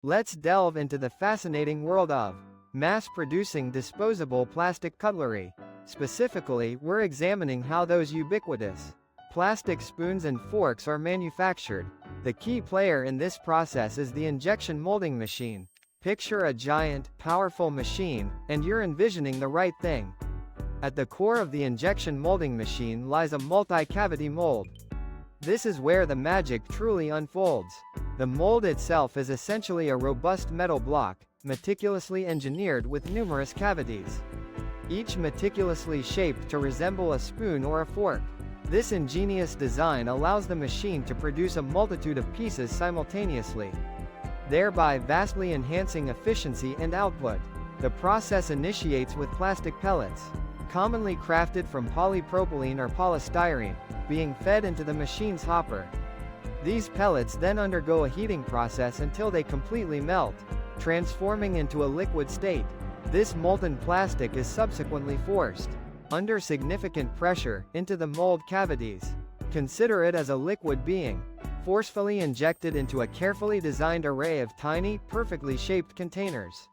Let's delve into the fascinating world of mass-producing disposable plastic cutlery. Specifically, we're examining how those ubiquitous plastic spoons and forks are manufactured. The key player in this process is the injection molding machine. Picture a giant, powerful machine, and you're envisioning the right thing. At the core of the injection molding machine lies a multi-cavity mold. This is where the magic truly unfolds. The mold itself is essentially a robust metal block, meticulously engineered with numerous cavities, each meticulously shaped to resemble a spoon or a fork. This ingenious design allows the machine to produce a multitude of pieces simultaneously, thereby vastly enhancing efficiency and output. The process initiates with plastic pellets, commonly crafted from polypropylene or polystyrene, being fed into the machine's hopper. These pellets then undergo a heating process until they completely melt, transforming into a liquid state. This molten plastic is subsequently forced, under significant pressure, into the mold cavities. Consider it as a liquid being forcefully injected into a carefully designed array of tiny, perfectly shaped containers.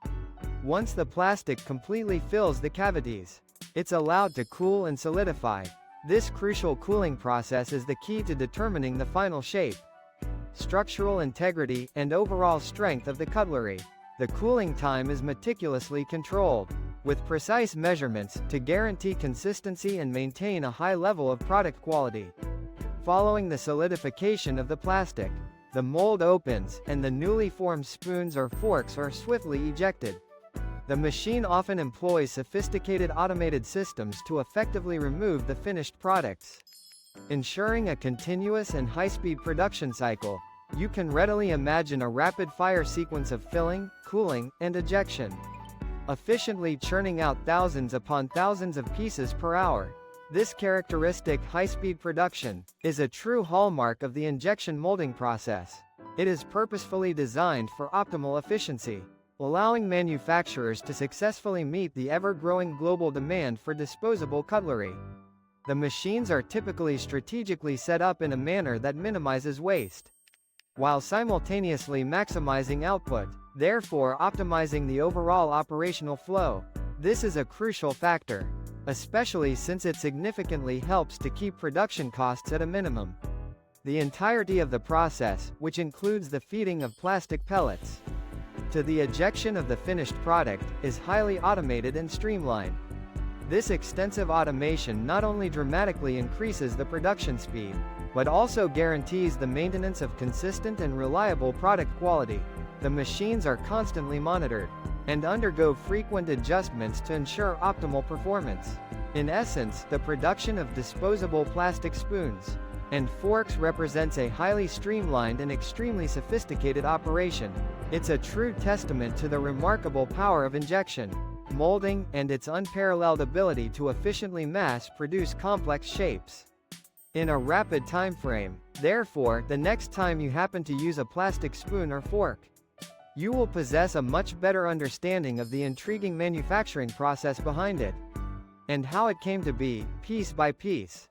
Once the plastic completely fills the cavities, it's allowed to cool and solidify. This crucial cooling process is the key to determining the final shape, structural integrity, and overall strength of the cutlery. The cooling time is meticulously controlled, with precise measurements, to guarantee consistency and maintain a high level of product quality. Following the solidification of the plastic, the mold opens, and the newly formed spoons or forks are swiftly ejected. The machine often employs sophisticated automated systems to effectively remove the finished products, ensuring a continuous and high-speed production cycle. You can readily imagine a rapid-fire sequence of filling, cooling, and ejection, efficiently churning out thousands upon thousands of pieces per hour. This characteristic high-speed production is a true hallmark of the injection molding process. It is purposefully designed for optimal efficiency, allowing manufacturers to successfully meet the ever-growing global demand for disposable cutlery. The machines are typically strategically set up in a manner that minimizes waste, while simultaneously maximizing output, therefore optimizing the overall operational flow. This is a crucial factor, especially since it significantly helps to keep production costs at a minimum. The entirety of the process, which includes the feeding of plastic pellets to the ejection of the finished product, is highly automated and streamlined. This extensive automation not only dramatically increases the production speed, but also guarantees the maintenance of consistent and reliable product quality. The machines are constantly monitored and undergo frequent adjustments to ensure optimal performance. In essence, the production of disposable plastic spoons and forks represents a highly streamlined and extremely sophisticated operation. It's a true testament to the remarkable power of injection molding and its unparalleled ability to efficiently mass-produce complex shapes in a rapid time frame. Therefore, the next time you happen to use a plastic spoon or fork, you will possess a much better understanding of the intriguing manufacturing process behind it, and how it came to be, piece by piece.